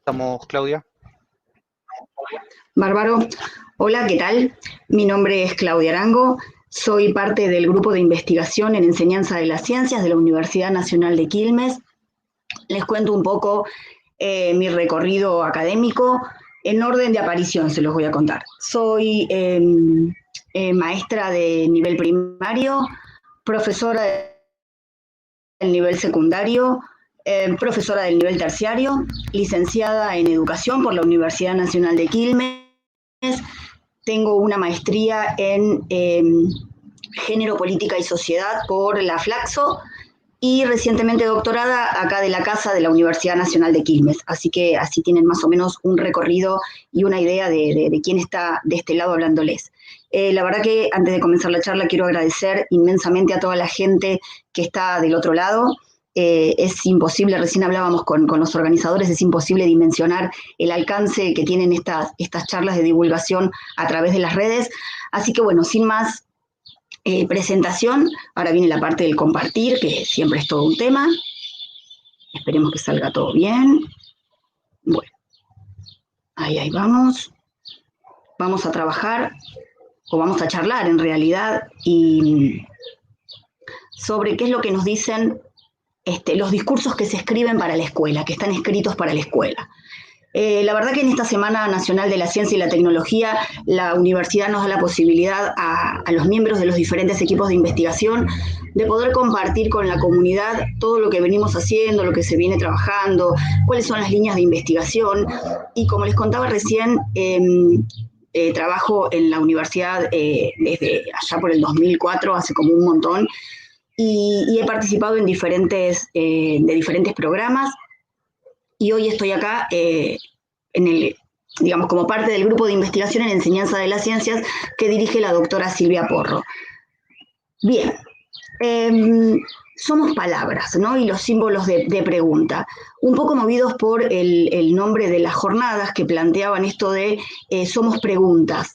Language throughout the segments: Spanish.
Estamos, Claudia. Bárbaro. Hola, ¿qué tal? Mi nombre es Claudia Arango, soy parte del grupo de investigación en enseñanza de las ciencias de la Universidad Nacional de Quilmes. Les cuento un poco mi recorrido académico. En orden de aparición se los voy a contar. Soy maestra de nivel primario, profesora del nivel secundario, profesora del nivel terciario, licenciada en educación por la Universidad Nacional de Quilmes. Tengo una maestría en género, política y sociedad por la Flaxo y recientemente doctorada acá de la casa de la Universidad Nacional de Quilmes. Así que así tienen más o menos un recorrido y una idea de quién está de este lado hablándoles. La verdad que antes de comenzar la charla quiero agradecer inmensamente a toda la gente que está del otro lado. Es imposible, recién hablábamos con los organizadores, es imposible dimensionar el alcance que tienen estas charlas de divulgación a través de las redes. Así que bueno, sin más presentación, ahora viene la parte del compartir, que siempre es todo un tema. Esperemos que salga todo bien. Bueno, ahí vamos. Vamos a trabajar, o vamos a charlar en realidad, y sobre qué es lo que nos dicen los discursos que se escriben para la escuela, que están escritos para la escuela. La verdad que en esta Semana Nacional de la Ciencia y la Tecnología, la universidad nos da la posibilidad a los miembros de los diferentes equipos de investigación de poder compartir con la comunidad todo lo que venimos haciendo, lo que se viene trabajando, cuáles son las líneas de investigación. Y como les contaba recién, trabajo en la universidad desde allá por el 2004, hace como un montón, y he participado en diferentes programas. Y hoy estoy acá digamos, como parte del grupo de investigación en enseñanza de las ciencias que dirige la doctora Silvia Porro. Bien, somos palabras, ¿no? Y los símbolos de pregunta, un poco movidos por el nombre de las jornadas que planteaban esto de somos preguntas.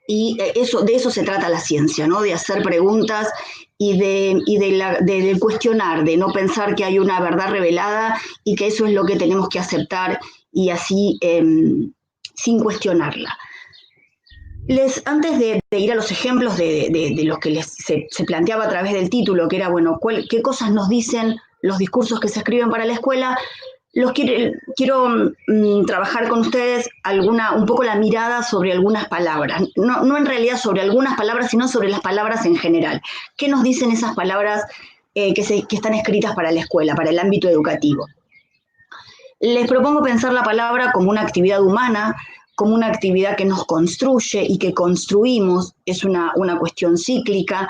Y de eso se trata la ciencia, ¿no? De hacer preguntas y de cuestionar, de no pensar que hay una verdad revelada y que eso es lo que tenemos que aceptar y así sin cuestionarla. Antes de ir a los ejemplos de los que se planteaba a través del título, que era, bueno, qué cosas nos dicen los discursos que se escriben para la escuela, quiero trabajar con ustedes un poco la mirada sobre algunas palabras, no en realidad sobre algunas palabras, sino sobre las palabras en general. ¿Qué nos dicen esas palabras que están escritas para la escuela, para el ámbito educativo? Les propongo pensar la palabra como una actividad humana, como una actividad que nos construye y que construimos, es una cuestión cíclica.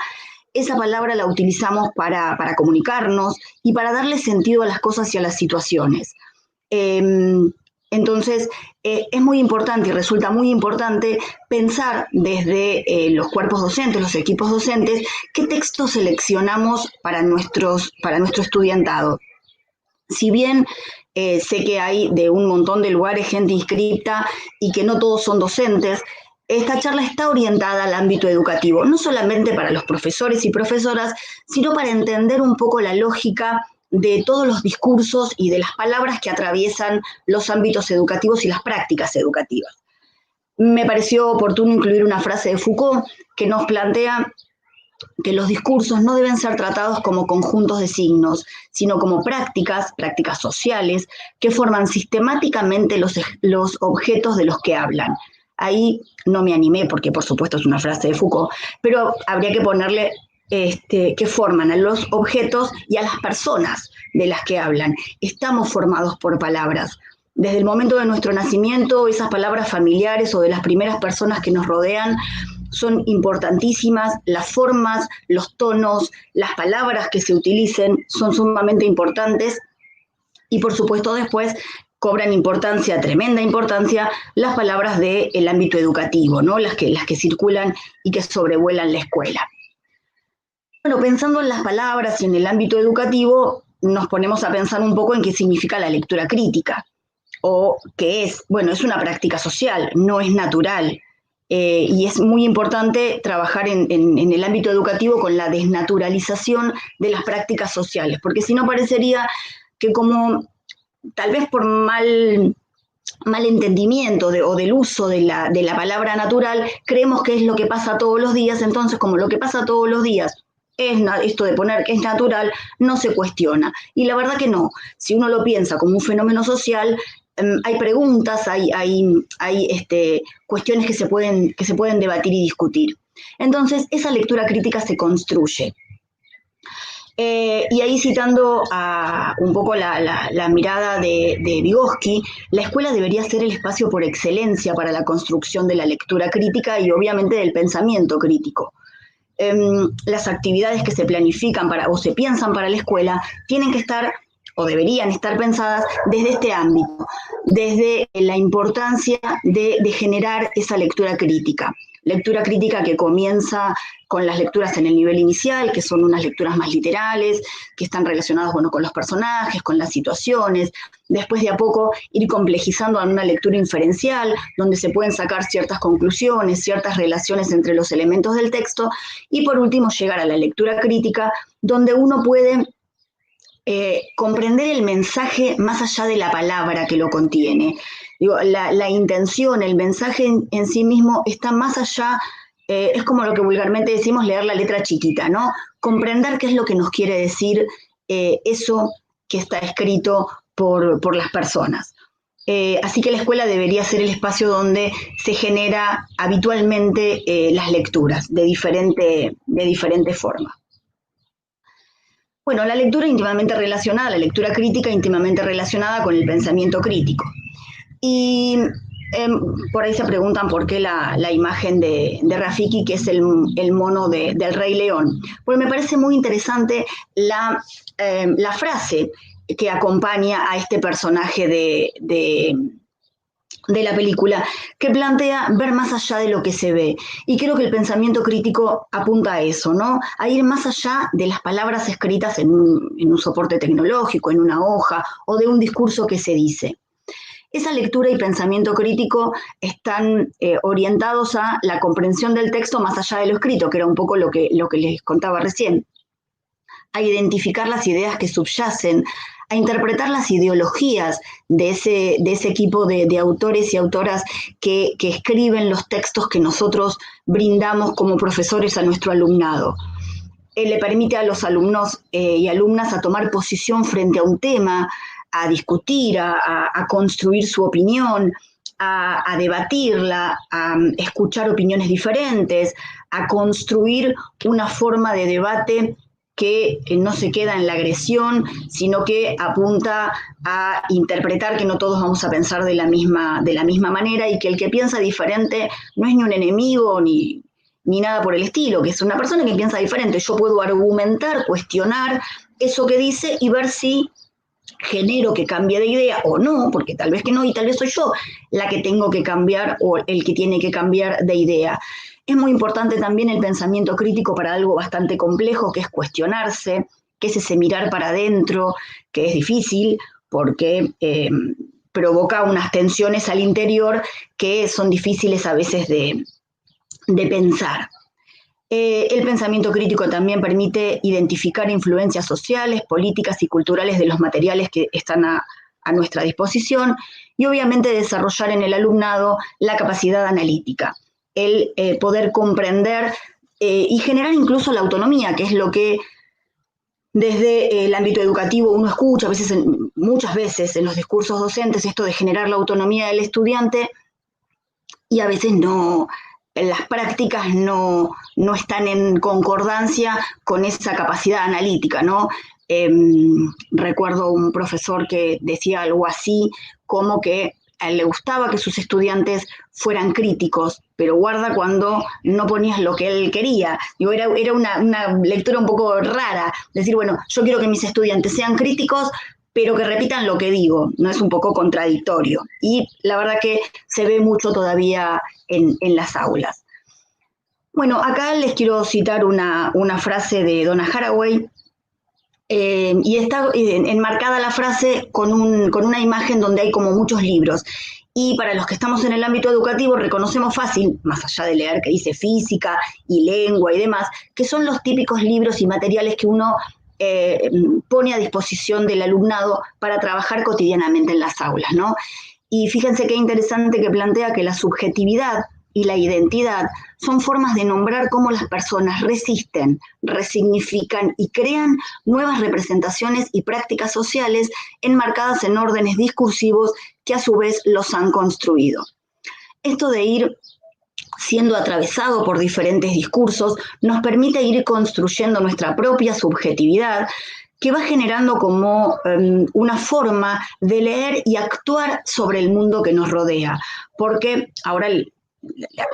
Esa palabra la utilizamos para comunicarnos y para darle sentido a las cosas y a las situaciones. Entonces, es muy importante y resulta muy importante pensar desde los cuerpos docentes, los equipos docentes, qué textos seleccionamos para nuestro estudiantado. Si bien sé que hay de un montón de lugares gente inscripta y que no todos son docentes, esta charla está orientada al ámbito educativo, no solamente para los profesores y profesoras, sino para entender un poco la lógica de todos los discursos y de las palabras que atraviesan los ámbitos educativos y las prácticas educativas. Me pareció oportuno incluir una frase de Foucault que nos plantea que los discursos no deben ser tratados como conjuntos de signos, sino como prácticas sociales que forman sistemáticamente los objetos de los que hablan. Ahí no me animé porque por supuesto es una frase de Foucault, pero habría que ponerle que forman a los objetos y a las personas de las que hablan. Estamos formados por palabras. Desde el momento de nuestro nacimiento, esas palabras familiares o de las primeras personas que nos rodean son importantísimas, las formas, los tonos, las palabras que se utilicen son sumamente importantes y por supuesto después cobran importancia, tremenda importancia, las palabras del ámbito educativo, ¿no? las que circulan y que sobrevuelan la escuela. Bueno, pensando en las palabras y en el ámbito educativo, nos ponemos a pensar un poco en qué significa la lectura crítica, o qué es, bueno, es una práctica social, no es natural. Y es muy importante trabajar en el ámbito educativo con la desnaturalización de las prácticas sociales, porque si no parecería que como tal vez por mal entendimiento o del uso de la palabra natural, creemos que es lo que pasa todos los días, entonces como lo que pasa todos los días es esto de poner que es natural, no se cuestiona. Y la verdad que no, si uno lo piensa como un fenómeno social, hay preguntas, hay cuestiones que se pueden debatir y discutir. Entonces, esa lectura crítica se construye. Y ahí citando un poco la mirada de Vygotsky, la escuela debería ser el espacio por excelencia para la construcción de la lectura crítica y obviamente del pensamiento crítico. Las actividades que se planifican o se piensan para la escuela tienen que estar o deberían estar pensadas desde este ámbito, desde la importancia de generar esa lectura crítica. Lectura crítica que comienza con las lecturas en el nivel inicial, que son unas lecturas más literales, que están relacionadas, bueno, con los personajes, con las situaciones. Después de a poco ir complejizando en una lectura inferencial, donde se pueden sacar ciertas conclusiones, ciertas relaciones entre los elementos del texto. Y por último, llegar a la lectura crítica, donde uno puede comprender el mensaje más allá de la palabra que lo contiene. Digo, la intención, el mensaje en sí mismo está más allá, es como lo que vulgarmente decimos leer la letra chiquita, ¿no? Comprender qué es lo que nos quiere decir eso que está escrito por las personas. Así que la escuela debería ser el espacio donde se genera habitualmente las lecturas de diferente forma. Bueno, la lectura íntimamente relacionada, la lectura crítica íntimamente relacionada con el pensamiento crítico. Y por ahí se preguntan por qué la imagen de Rafiki, que es el mono del Rey León. Pues me parece muy interesante la frase que acompaña a este personaje de la película, que plantea ver más allá de lo que se ve. Y creo que el pensamiento crítico apunta a eso, ¿no? A ir más allá de las palabras escritas en un soporte tecnológico, en una hoja, o de un discurso que se dice. Esa lectura y pensamiento crítico están orientados a la comprensión del texto más allá de lo escrito, que era un poco lo que les contaba recién, a identificar las ideas que subyacen, a interpretar las ideologías de ese equipo de autores y autoras que escriben los textos que nosotros brindamos como profesores a nuestro alumnado. Le permite a los alumnos y alumnas a tomar posición frente a un tema, a discutir, a construir su opinión, a debatirla, a escuchar opiniones diferentes, a construir una forma de debate que no se queda en la agresión, sino que apunta a interpretar que no todos vamos a pensar de la misma manera y que el que piensa diferente no es ni un enemigo ni nada por el estilo, que es una persona que piensa diferente. Yo puedo argumentar, cuestionar eso que dice y ver si genero que cambie de idea o no, porque tal vez que no y tal vez soy yo la que tengo que cambiar o el que tiene que cambiar de idea. Es muy importante también el pensamiento crítico para algo bastante complejo, que es cuestionarse, que es ese mirar para adentro, que es difícil porque provoca unas tensiones al interior que son difíciles a veces de pensar. El pensamiento crítico también permite identificar influencias sociales, políticas y culturales de los materiales que están a nuestra disposición y obviamente desarrollar en el alumnado la capacidad analítica, el poder comprender y generar incluso la autonomía, que es lo que desde el ámbito educativo uno escucha muchas veces en los discursos docentes, esto de generar la autonomía del estudiante, y a veces las prácticas no están en concordancia con esa capacidad analítica, ¿no? Recuerdo un profesor que decía algo así, como que a él le gustaba que sus estudiantes fueran críticos, pero guarda cuando no ponías lo que él quería. Digo, era una lectura un poco rara, decir, bueno, yo quiero que mis estudiantes sean críticos, pero que repitan lo que digo, ¿no? Es un poco contradictorio. Y la verdad que se ve mucho todavía en las aulas. Bueno, acá les quiero citar una frase de Donna Haraway, y está enmarcada la frase con una imagen donde hay como muchos libros. Y para los que estamos en el ámbito educativo reconocemos fácil, más allá de leer que dice física y lengua y demás, que son los típicos libros y materiales que uno pone a disposición del alumnado para trabajar cotidianamente en las aulas, ¿no? Y fíjense qué interesante que plantea que la subjetividad y la identidad son formas de nombrar cómo las personas resisten, resignifican y crean nuevas representaciones y prácticas sociales enmarcadas en órdenes discursivos que a su vez los han construido. Esto de ir siendo atravesado por diferentes discursos nos permite ir construyendo nuestra propia subjetividad, que va generando como una forma de leer y actuar sobre el mundo que nos rodea. Porque ahora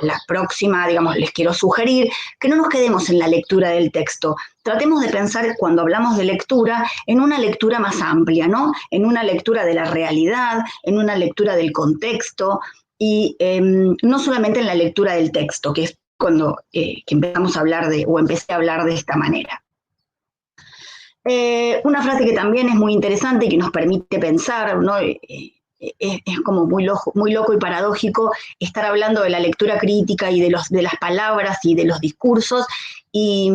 la próxima, digamos, les quiero sugerir que no nos quedemos en la lectura del texto. Tratemos de pensar, cuando hablamos de lectura, en una lectura más amplia, ¿no? En una lectura de la realidad, en una lectura del contexto, y no solamente en la lectura del texto, que es cuando que empezamos a hablar o empecé a hablar de esta manera. Una frase que también es muy interesante y que nos permite pensar, ¿no? Es como muy loco y paradójico estar hablando de la lectura crítica y de las palabras y de los discursos y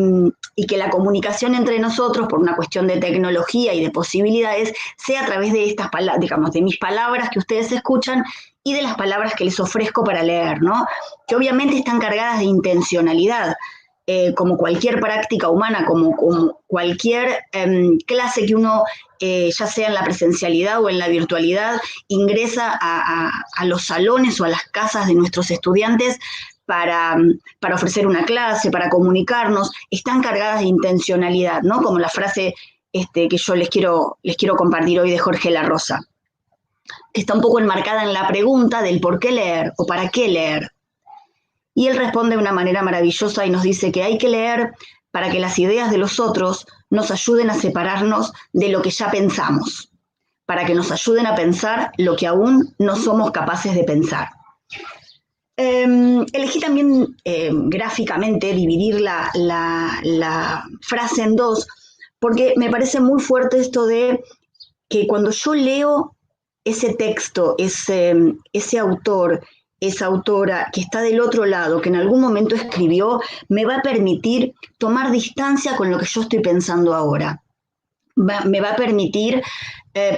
que la comunicación entre nosotros, por una cuestión de tecnología y de posibilidades, sea a través de estas palabras, digamos, de mis palabras que ustedes escuchan y de las palabras que les ofrezco para leer, ¿no? Que obviamente están cargadas de intencionalidad. Como cualquier práctica humana, como cualquier clase que uno, ya sea en la presencialidad o en la virtualidad, ingresa a los salones o a las casas de nuestros estudiantes para ofrecer una clase, para comunicarnos, están cargadas de intencionalidad, ¿no? Como la frase que yo les quiero compartir hoy de Jorge La Rosa, que está un poco enmarcada en la pregunta del por qué leer o para qué leer. Y él responde de una manera maravillosa y nos dice que hay que leer para que las ideas de los otros nos ayuden a separarnos de lo que ya pensamos, para que nos ayuden a pensar lo que aún no somos capaces de pensar. Elegí también gráficamente dividir la frase en dos, porque me parece muy fuerte esto de que cuando yo leo ese texto, ese autor, esa autora que está del otro lado, que en algún momento escribió, me va a permitir tomar distancia con lo que yo estoy pensando ahora. Me va a permitir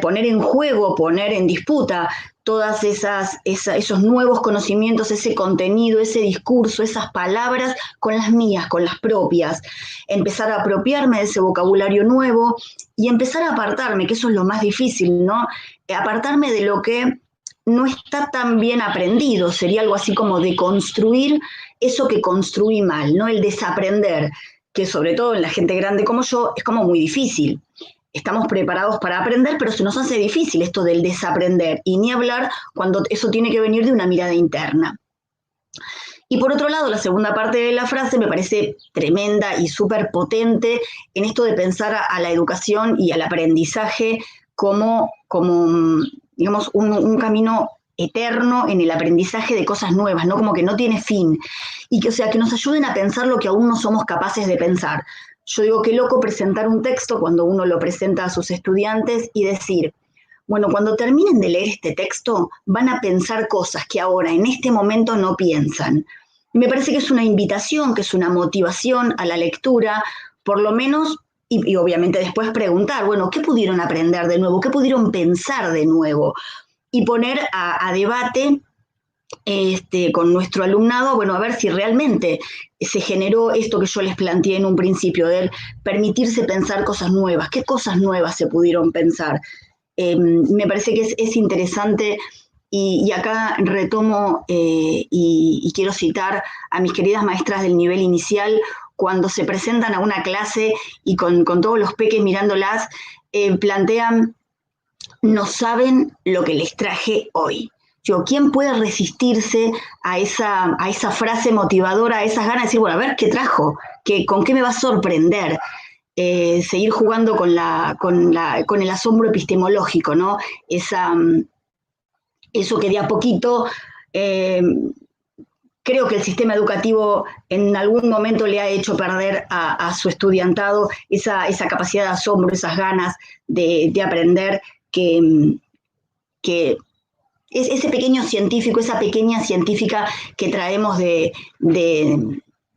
poner en juego, poner en disputa todas esos nuevos conocimientos, ese contenido, ese discurso, esas palabras con las mías, con las propias. Empezar a apropiarme de ese vocabulario nuevo y empezar a apartarme, que eso es lo más difícil, ¿no? Apartarme de lo que no está tan bien aprendido, sería algo así como deconstruir eso que construí mal, ¿no? El desaprender, que sobre todo en la gente grande como yo es como muy difícil. Estamos preparados para aprender, pero se nos hace difícil esto del desaprender, y ni hablar cuando eso tiene que venir de una mirada interna. Y por otro lado, la segunda parte de la frase me parece tremenda y súper potente en esto de pensar a la educación y al aprendizaje como digamos, un camino eterno en el aprendizaje de cosas nuevas, ¿no? Como que no tiene fin. Y que, o sea, que nos ayuden a pensar lo que aún no somos capaces de pensar. Yo digo, qué loco presentar un texto cuando uno lo presenta a sus estudiantes y decir, bueno, cuando terminen de leer este texto, van a pensar cosas que ahora, en este momento, no piensan. Y me parece que es una invitación, que es una motivación a la lectura, por lo menos, y obviamente después preguntar, bueno, ¿qué pudieron aprender de nuevo? ¿Qué pudieron pensar de nuevo? Y poner a debate con nuestro alumnado, bueno, a ver si realmente se generó esto que yo les planteé en un principio, de permitirse pensar cosas nuevas. ¿Qué cosas nuevas se pudieron pensar? Me parece que es interesante y acá retomo y quiero citar a mis queridas maestras del nivel inicial cuando se presentan a una clase y con todos los peques mirándolas, plantean, no saben lo que les traje hoy. ¿Quién puede resistirse a esa frase motivadora, a esas ganas de decir, bueno, a ver, ¿qué trajo? ¿Con qué me va a sorprender? Seguir jugando con el asombro epistemológico, ¿no? Eso que de a poquito creo que el sistema educativo en algún momento le ha hecho perder a su estudiantado esa capacidad de asombro, esas ganas de aprender, que es ese pequeño científico, esa pequeña científica que traemos de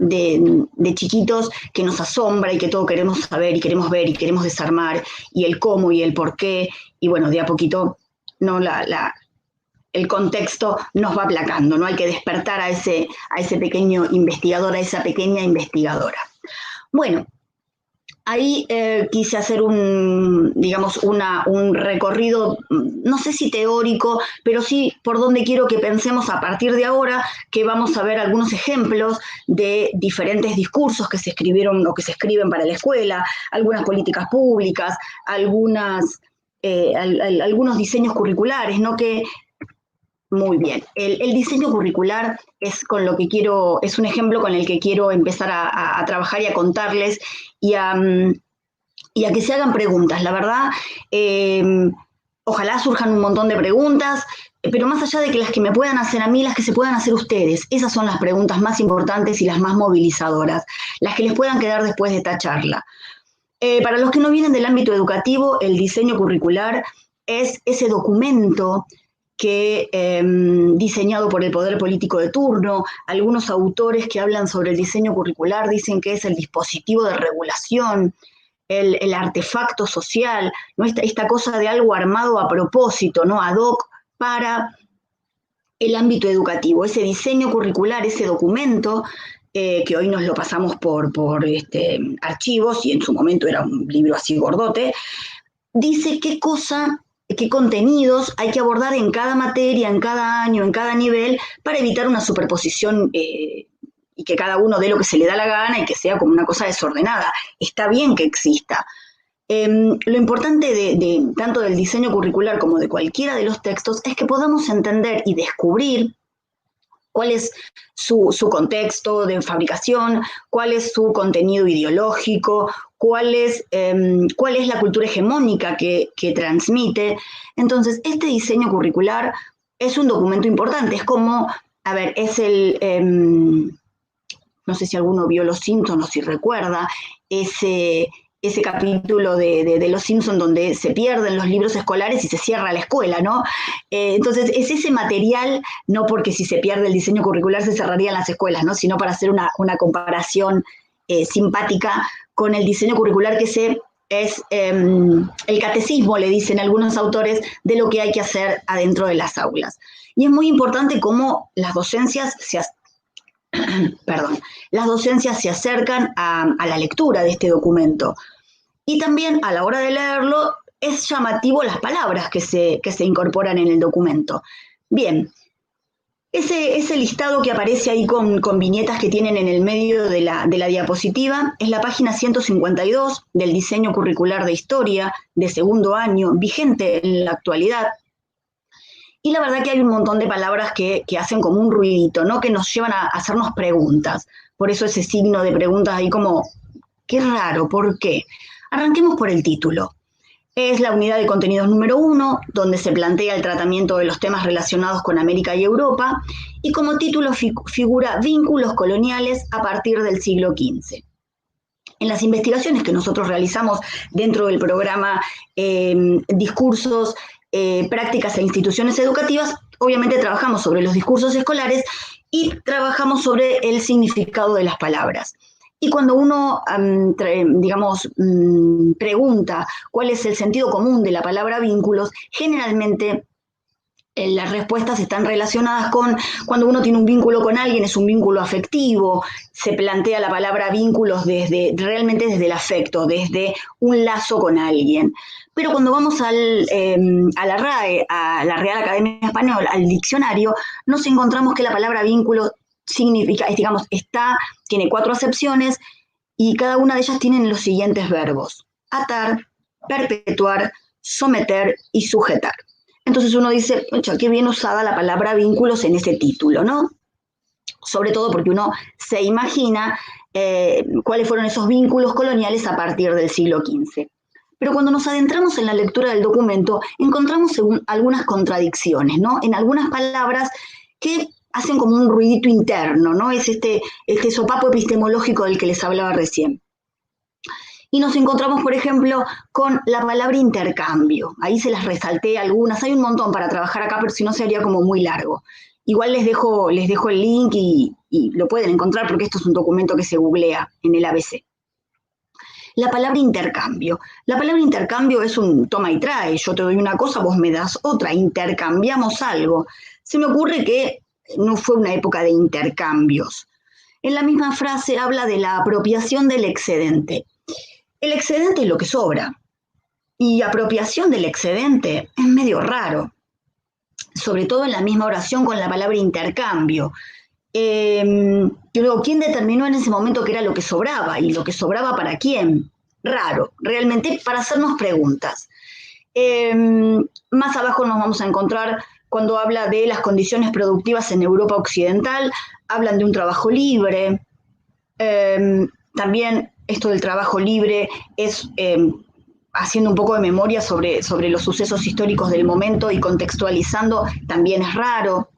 de chiquitos que nos asombra y que todo queremos saber y queremos ver y queremos desarmar, y el cómo y el por qué, y bueno, de a poquito no el contexto nos va aplacando, ¿no? Hay que despertar a ese pequeño investigador, a esa pequeña investigadora. Bueno, ahí quise hacer un recorrido, no sé si teórico, pero sí por donde quiero que pensemos a partir de ahora, que vamos a ver algunos ejemplos de diferentes discursos que se escribieron o que se escriben para la escuela, algunas políticas públicas, algunos diseños curriculares, ¿no? Muy bien. El diseño curricular es un ejemplo con el que quiero empezar a trabajar y a contarles y a que se hagan preguntas. La verdad, ojalá surjan un montón de preguntas, pero más allá de que las que me puedan hacer a mí, las que se puedan hacer ustedes. Esas son las preguntas más importantes y las más movilizadoras, las que les puedan quedar después de esta charla. Para los que no vienen del ámbito educativo, el diseño curricular es ese documento que diseñado por el poder político de turno. Algunos autores que hablan sobre el diseño curricular dicen que es el dispositivo de regulación, el artefacto social, ¿no? Esta cosa de algo armado a propósito, ¿no? Ad hoc para el ámbito educativo. Ese diseño curricular, ese documento, que hoy nos lo pasamos por archivos, y en su momento era un libro así gordote, dice qué contenidos hay que abordar en cada materia, en cada año, en cada nivel, para evitar una superposición y que cada uno dé lo que se le da la gana y que sea como una cosa desordenada. Está bien que exista. Lo importante tanto del diseño curricular como de cualquiera de los textos es que podamos entender y descubrir cuál es su contexto de fabricación, cuál es su contenido ideológico, cuál es la cultura hegemónica que transmite. Entonces, este diseño curricular es un documento importante, es como, no sé si alguno vio Los Simpsons o si recuerda, ese capítulo de Los Simpsons donde se pierden los libros escolares y se cierra la escuela, ¿no? Entonces, es ese material, no porque si se pierde el diseño curricular se cerrarían las escuelas, ¿no? Sino para hacer una comparación simpática con el diseño curricular que es el catecismo, le dicen algunos autores, de lo que hay que hacer adentro de las aulas. Y es muy importante cómo las docencias se acercan a la lectura de este documento. Y también a la hora de leerlo es llamativo las palabras que se incorporan en el documento. Bien, ese listado que aparece ahí con viñetas que tienen en el medio de la diapositiva es la página 152 del diseño curricular de historia de segundo año, vigente en la actualidad. Y la verdad que hay un montón de palabras que hacen como un ruidito, ¿no? Que nos llevan a hacernos preguntas. Por eso ese signo de preguntas ahí como, qué raro, ¿por qué? Arranquemos por el título. Es la unidad de contenidos número 1, donde se plantea el tratamiento de los temas relacionados con América y Europa, y como título figura vínculos coloniales a partir del siglo XV. En las investigaciones que nosotros realizamos dentro del programa Discursos, Prácticas e Instituciones Educativas, obviamente trabajamos sobre los discursos escolares y trabajamos sobre el significado de las palabras. Y cuando uno, pregunta cuál es el sentido común de la palabra vínculos, generalmente las respuestas están relacionadas con cuando uno tiene un vínculo con alguien, es un vínculo afectivo, se plantea la palabra vínculos realmente desde el afecto, desde un lazo con alguien. Pero cuando vamos a la RAE, a la Real Academia Española, al diccionario, nos encontramos que la palabra vínculo significa, tiene 4 acepciones y cada una de ellas tiene los siguientes verbos: atar, perpetuar, someter y sujetar. Entonces uno dice, qué bien usada la palabra vínculos en ese título, ¿no? Sobre todo porque uno se imagina cuáles fueron esos vínculos coloniales a partir del siglo XV. Pero cuando nos adentramos en la lectura del documento, encontramos algunas contradicciones, ¿no? En algunas palabras que hacen como un ruidito interno, ¿no? Es este sopapo epistemológico del que les hablaba recién. Y nos encontramos, por ejemplo, con la palabra intercambio. Ahí se las resalté algunas. Hay un montón para trabajar acá, pero si no sería como muy largo. Igual les dejo el link y lo pueden encontrar porque esto es un documento que se googlea en el ABC. La palabra intercambio. La palabra intercambio es un toma y trae. Yo te doy una cosa, vos me das otra. Intercambiamos algo. Se me ocurre que no fue una época de intercambios. En la misma frase habla de la apropiación del excedente. El excedente es lo que sobra. Y apropiación del excedente es medio raro. Sobre todo en la misma oración con la palabra intercambio. Luego, ¿quién determinó en ese momento qué era lo que sobraba? ¿Y lo que sobraba para quién? Raro, realmente, para hacernos preguntas. Más abajo nos vamos a encontrar cuando habla de las condiciones productivas en Europa Occidental, hablan de un trabajo libre. También esto del trabajo libre es haciendo un poco de memoria sobre los sucesos históricos del momento y contextualizando, también es raro.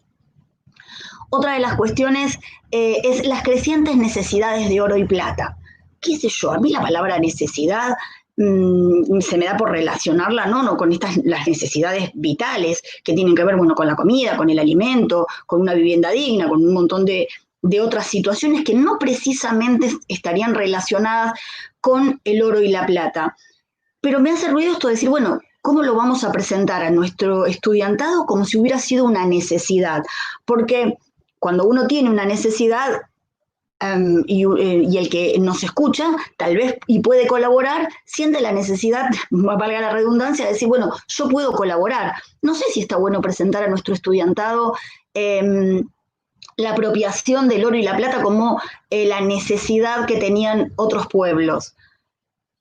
Otra de las cuestiones es las crecientes necesidades de oro y plata. ¿Qué sé yo? A mí la palabra necesidad se me da por relacionarla, no con las necesidades vitales que tienen que ver, bueno, con la comida, con el alimento, con una vivienda digna, con un montón de otras situaciones que no precisamente estarían relacionadas con el oro y la plata. Pero me hace ruido esto de decir, bueno, ¿cómo lo vamos a presentar a nuestro estudiantado como si hubiera sido una necesidad? Porque cuando uno tiene una necesidad y el que nos escucha, tal vez, y puede colaborar, siente la necesidad, valga la redundancia, de decir, bueno, yo puedo colaborar. No sé si está bueno presentar a nuestro estudiantado la apropiación del oro y la plata como la necesidad que tenían otros pueblos.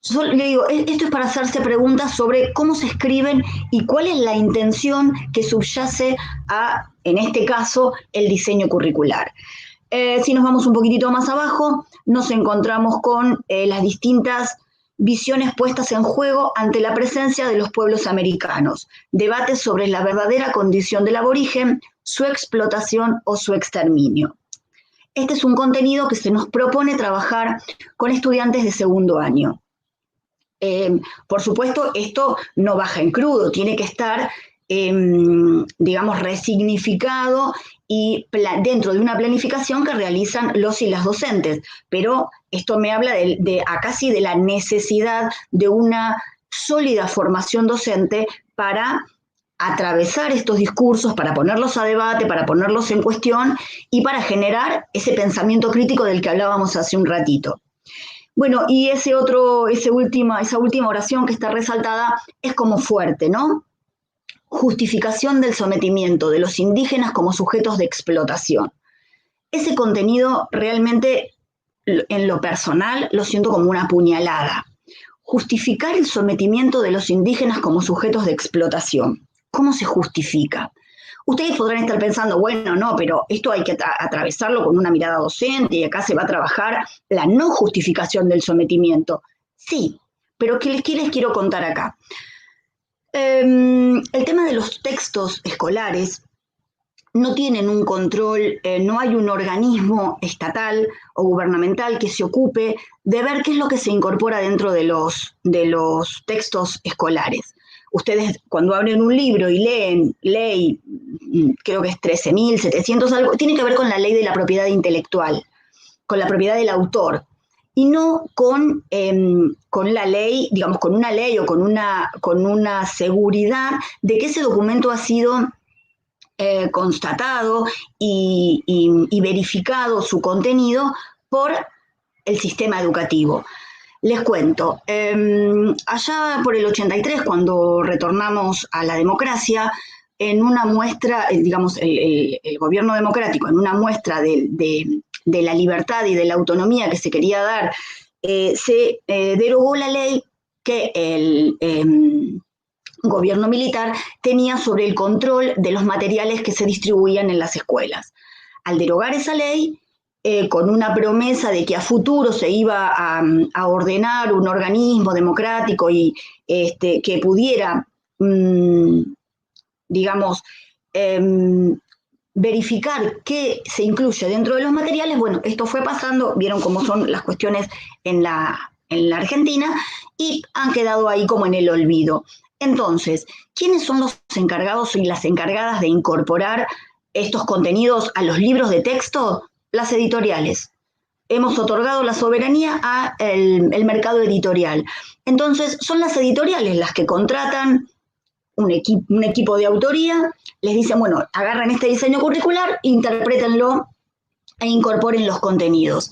Yo le digo, esto es para hacerse preguntas sobre cómo se escriben y cuál es la intención que subyace a, en este caso, el diseño curricular. Si nos vamos un poquitito más abajo, nos encontramos con las distintas visiones puestas en juego ante la presencia de los pueblos americanos, debates sobre la verdadera condición del aborigen, su explotación o su exterminio. Este es un contenido que se nos propone trabajar con estudiantes de segundo año. Por supuesto, esto no baja en crudo, tiene que estar, digamos, resignificado y dentro de una planificación que realizan los y las docentes. Pero esto me habla casi de la necesidad de una sólida formación docente para atravesar estos discursos, para ponerlos a debate, para ponerlos en cuestión y para generar ese pensamiento crítico del que hablábamos hace un ratito. Bueno, y esa última oración que está resaltada es como fuerte, ¿no? Justificación del sometimiento de los indígenas como sujetos de explotación. Ese contenido realmente, en lo personal, lo siento como una puñalada. Justificar el sometimiento de los indígenas como sujetos de explotación. ¿Cómo se justifica? Ustedes podrán estar pensando, bueno, no, pero esto hay que atravesarlo con una mirada docente y acá se va a trabajar la no justificación del sometimiento. Sí, pero ¿qué les quiero contar acá? El tema de los textos escolares no tienen un control, no hay un organismo estatal o gubernamental que se ocupe de ver qué es lo que se incorpora dentro de los textos escolares. Ustedes cuando abren un libro y leen ley, creo que es 13.700 algo, tiene que ver con la ley de la propiedad intelectual, con la propiedad del autor, y no con la ley, digamos, con una ley o con una seguridad de que ese documento ha sido constatado y verificado su contenido por el sistema educativo. Les cuento, allá por el 83, cuando retornamos a la democracia, en una muestra, digamos, el gobierno democrático, en una muestra de la libertad y de la autonomía que se quería dar, se derogó la ley que el gobierno militar tenía sobre el control de los materiales que se distribuían en las escuelas. Al derogar esa ley, con una promesa de que a futuro se iba a ordenar un organismo democrático y que pudiera, digamos, verificar qué se incluye dentro de los materiales. Bueno, esto fue pasando, vieron cómo son las cuestiones en la Argentina y han quedado ahí como en el olvido. Entonces, ¿quiénes son los encargados y las encargadas de incorporar estos contenidos a los libros de texto? Las editoriales. Hemos otorgado la soberanía al mercado editorial. Entonces, son las editoriales las que contratan un equipo de autoría, les dicen, bueno, agarren este diseño curricular, interprétenlo e incorporen los contenidos.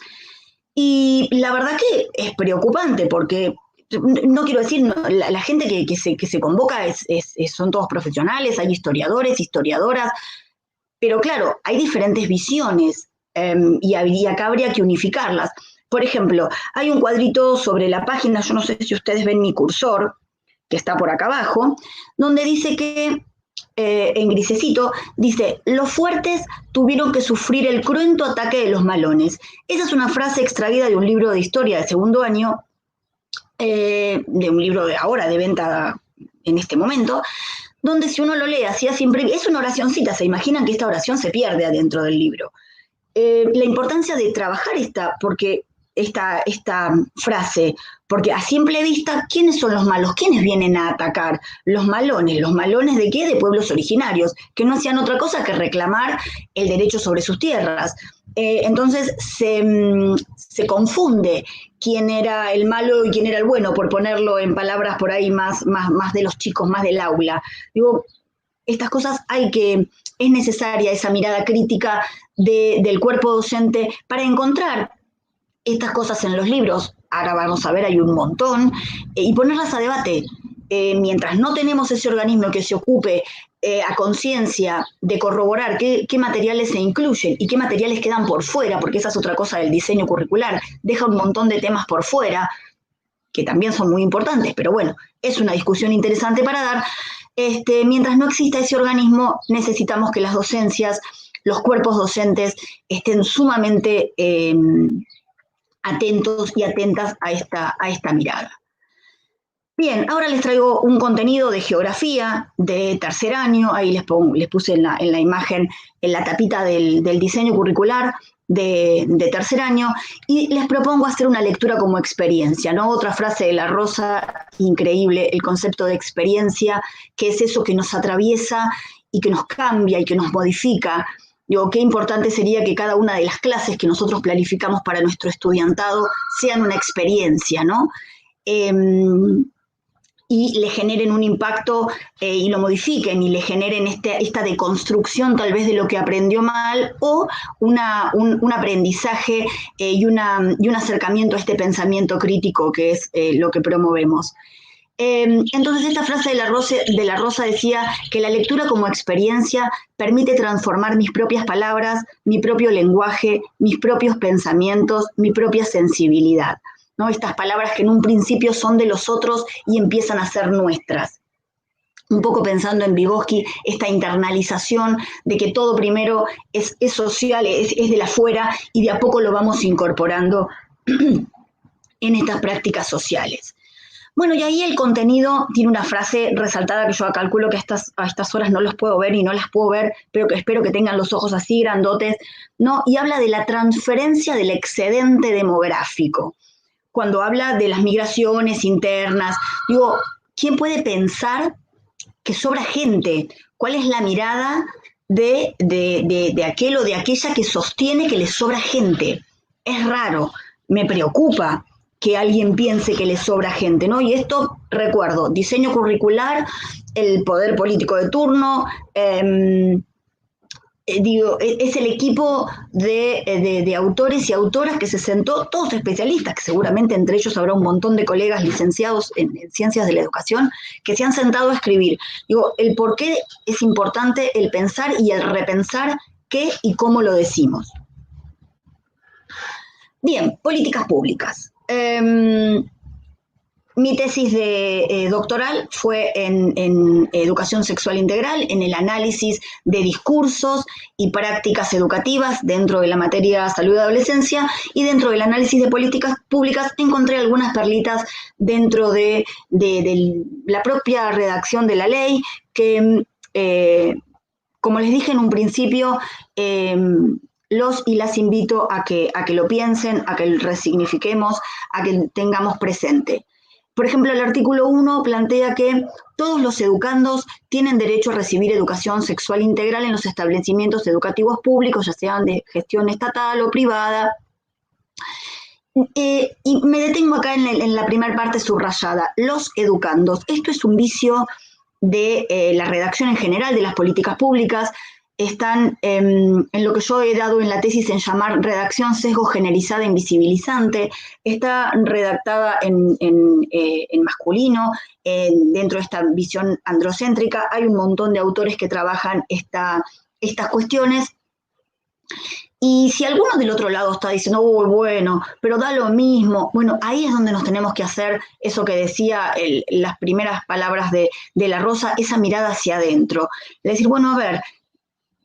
Y la verdad que es preocupante porque, no quiero decir, no, la gente que se convoca son todos profesionales, hay historiadores, historiadoras, pero claro, hay diferentes visiones y acá habría que unificarlas. Por ejemplo, hay un cuadrito sobre la página, yo no sé si ustedes ven mi cursor, que está por acá abajo, donde dice que, en grisecito, dice, los fuertes tuvieron que sufrir el cruento ataque de los malones. Esa es una frase extraída de un libro de historia de segundo año, de un libro de ahora, de venta en este momento, donde si uno lo lee así a simple, es una oracioncita, se imaginan que esta oración se pierde adentro del libro. La importancia de trabajar esta frase, porque a simple vista, ¿quiénes son los malos? ¿Quiénes vienen a atacar? Los malones. ¿Los malones de qué? De pueblos originarios, que no hacían otra cosa que reclamar el derecho sobre sus tierras. Entonces se confunde quién era el malo y quién era el bueno, por ponerlo en palabras por ahí más de los chicos, más del aula. Digo, estas cosas es necesaria esa mirada crítica del cuerpo docente para encontrar estas cosas en los libros. Ahora vamos a ver, hay un montón, y ponerlas a debate. Mientras no tenemos ese organismo que se ocupe a conciencia de corroborar qué materiales se incluyen y qué materiales quedan por fuera, porque esa es otra cosa del diseño curricular, deja un montón de temas por fuera, que también son muy importantes, pero bueno, es una discusión interesante para dar. Mientras no exista ese organismo, necesitamos que las docencias, los cuerpos docentes, estén sumamente atentos y atentas a esta mirada. Bien, ahora les traigo un contenido de geografía de tercer año, ahí les puse en la imagen, en la tapita del diseño curricular de tercer año, y les propongo hacer una lectura como experiencia, ¿no? Otra frase de La Rosa, increíble, el concepto de experiencia, que es eso que nos atraviesa y que nos cambia y que nos modifica. Digo, qué importante sería que cada una de las clases que nosotros planificamos para nuestro estudiantado sean una experiencia, ¿no? Y le generen un impacto y lo modifiquen y le generen esta deconstrucción tal vez de lo que aprendió mal o un aprendizaje y un acercamiento a este pensamiento crítico que es lo que promovemos. Entonces esta frase de la Rosa decía que la lectura como experiencia permite transformar mis propias palabras, mi propio lenguaje, mis propios pensamientos, mi propia sensibilidad, ¿no? Estas palabras que en un principio son de los otros y empiezan a ser nuestras. Un poco pensando en Vygotsky, esta internalización de que todo primero es social, es de afuera, y de a poco lo vamos incorporando en estas prácticas sociales. Bueno, y ahí el contenido tiene una frase resaltada que yo calculo que a estas horas no los puedo ver y no las puedo ver, pero que espero que tengan los ojos así grandotes, ¿no? Y habla de la transferencia del excedente demográfico. Cuando habla de las migraciones internas, digo, ¿quién puede pensar que sobra gente? ¿Cuál es la mirada de aquel o de aquella que sostiene que le sobra gente? Es raro, me preocupa que alguien piense que le sobra gente, ¿no? Y esto, recuerdo, diseño curricular, el poder político de turno, es el equipo de autores y autoras que se sentó, todos especialistas, que seguramente entre ellos habrá un montón de colegas licenciados en ciencias de la educación, que se han sentado a escribir. Digo, el por qué es importante el pensar y el repensar qué y cómo lo decimos. Bien, políticas públicas. Mi tesis doctoral fue en educación sexual integral, en el análisis de discursos y prácticas educativas dentro de la materia salud y adolescencia, y dentro del análisis de políticas públicas encontré algunas perlitas dentro de la propia redacción de la ley que, como les dije en un principio, los y las invito a que lo piensen, a que lo resignifiquemos, a que tengamos presente. Por ejemplo, el artículo 1 plantea que todos los educandos tienen derecho a recibir educación sexual integral en los establecimientos educativos públicos, ya sean de gestión estatal o privada. Y me detengo acá en la primera parte subrayada, los educandos. Esto es un vicio de la redacción en general de las políticas públicas. Están en lo que yo he dado en la tesis en llamar redacción sesgo generalizada invisibilizante. Está redactada en masculino, dentro de esta visión androcéntrica. Hay un montón de autores que trabajan estas cuestiones. Y si alguno del otro lado está diciendo, oh, bueno, pero da lo mismo, bueno, ahí es donde nos tenemos que hacer eso que decía las primeras palabras de la Rosa, esa mirada hacia adentro. Es decir, bueno, a ver,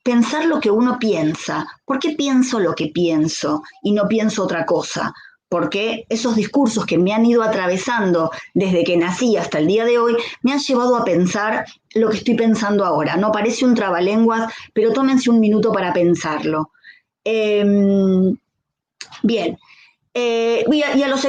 pensar lo que uno piensa. ¿Por qué pienso lo que pienso y no pienso otra cosa? Porque esos discursos que me han ido atravesando desde que nací hasta el día de hoy me han llevado a pensar lo que estoy pensando ahora. No parece un trabalenguas, pero tómense un minuto para pensarlo. Bien, y a los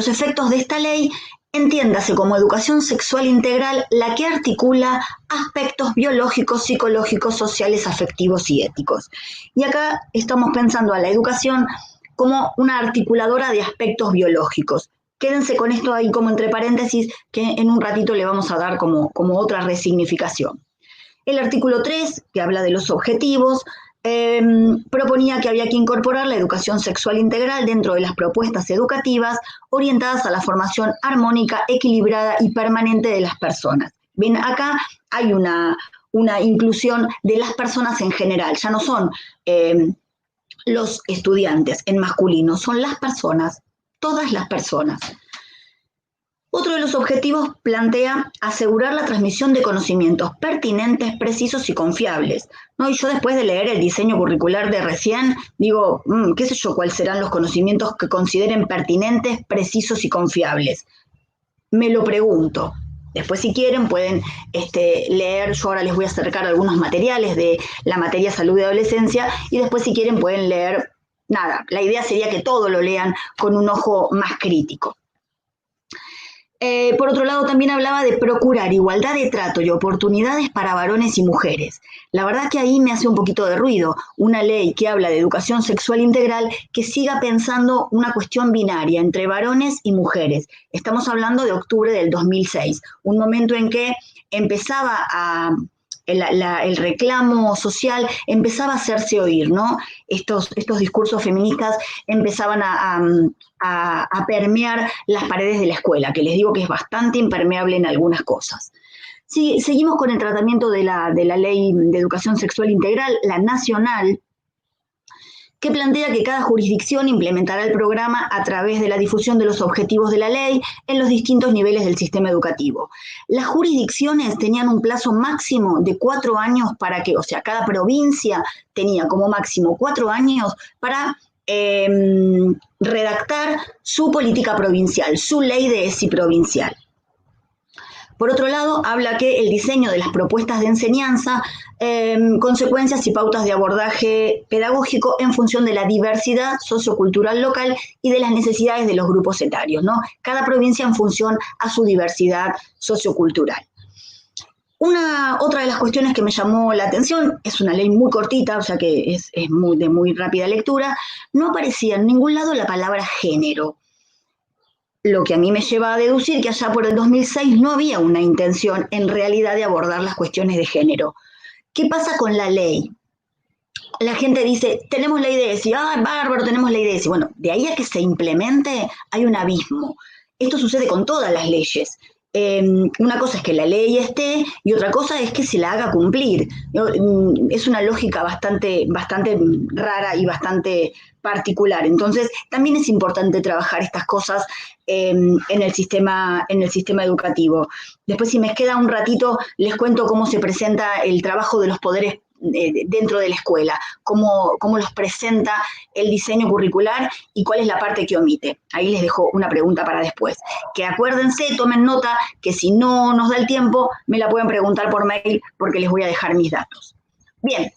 efectos de esta ley, entiéndase como educación sexual integral la que articula aspectos biológicos, psicológicos, sociales, afectivos y éticos. Y acá estamos pensando a la educación como una articuladora de aspectos biológicos. Quédense con esto ahí como entre paréntesis, que en un ratito le vamos a dar como otra resignificación. El artículo 3, que habla de los objetivos, proponía que había que incorporar la educación sexual integral dentro de las propuestas educativas orientadas a la formación armónica, equilibrada y permanente de las personas. Bien, acá hay una inclusión de las personas en general, ya no son los estudiantes en masculino, son las personas, todas las personas. Otro de los objetivos plantea asegurar la transmisión de conocimientos pertinentes, precisos y confiables, ¿no? Y yo después de leer el diseño curricular de recién, digo, qué sé yo, cuáles serán los conocimientos que consideren pertinentes, precisos y confiables. Me lo pregunto. Después, si quieren, pueden leer, yo ahora les voy a acercar algunos materiales de la materia salud y adolescencia, y después, si quieren, pueden leer, nada, la idea sería que todo lo lean con un ojo más crítico. Por otro lado, también hablaba de procurar igualdad de trato y oportunidades para varones y mujeres. La verdad que ahí me hace un poquito de ruido una ley que habla de educación sexual integral que siga pensando una cuestión binaria entre varones y mujeres. Estamos hablando de octubre del 2006, un momento en que empezaba el reclamo social empezaba a hacerse oír, ¿no? Estos discursos feministas empezaban a permear las paredes de la escuela, que les digo que es bastante impermeable en algunas cosas. Sí, seguimos con el tratamiento de la Ley de Educación Sexual Integral, la nacional, que plantea que cada jurisdicción implementará el programa a través de la difusión de los objetivos de la ley en los distintos niveles del sistema educativo. Las jurisdicciones tenían un plazo máximo de 4 años para que, o sea, cada provincia tenía como máximo 4 años para redactar su política provincial, su ley de ESI provincial. Por otro lado, habla que el diseño de las propuestas de enseñanza, consecuencias y pautas de abordaje pedagógico en función de la diversidad sociocultural local y de las necesidades de los grupos etarios, ¿no? Cada provincia en función a su diversidad sociocultural. Otra de las cuestiones que me llamó la atención, es una ley muy cortita, o sea que es de muy rápida lectura, no aparecía en ningún lado la palabra género. Lo que a mí me lleva a deducir que allá por el 2006 no había una intención en realidad de abordar las cuestiones de género. ¿Qué pasa con la ley? La gente dice, tenemos ley de ESI, bárbaro, tenemos ley de ESI. Bueno, de ahí a que se implemente hay un abismo. Esto sucede con todas las leyes. Una cosa es que la ley esté y otra cosa es que se la haga cumplir. Es una lógica bastante rara y bastante particular. Entonces, también es importante trabajar estas cosas en el sistema educativo. Después, si me queda un ratito, les cuento cómo se presenta el trabajo de los poderes dentro de la escuela, cómo los presenta el diseño curricular y cuál es la parte que omite. Ahí les dejo una pregunta para después. Que acuérdense, tomen nota, que si no nos da el tiempo, me la pueden preguntar por mail porque les voy a dejar mis datos. Bien,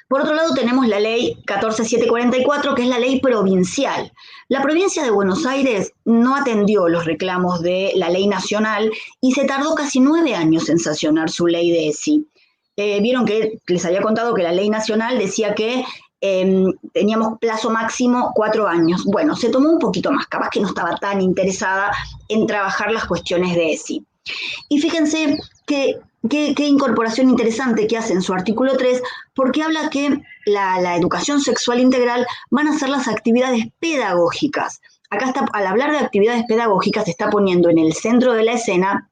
Por otro lado, tenemos la ley 14744, que es la ley provincial. La provincia de Buenos Aires no atendió los reclamos de la ley nacional y se tardó casi 9 años en sancionar su ley de ESI. Vieron que les había contado que la ley nacional decía que teníamos plazo máximo 4 años. Bueno, se tomó un poquito más, capaz que no estaba tan interesada en trabajar las cuestiones de ESI. Y fíjense qué incorporación interesante que hace en su artículo 3, porque habla que la educación sexual integral van a ser las actividades pedagógicas. Acá está, al hablar de actividades pedagógicas, se está poniendo en el centro de la escena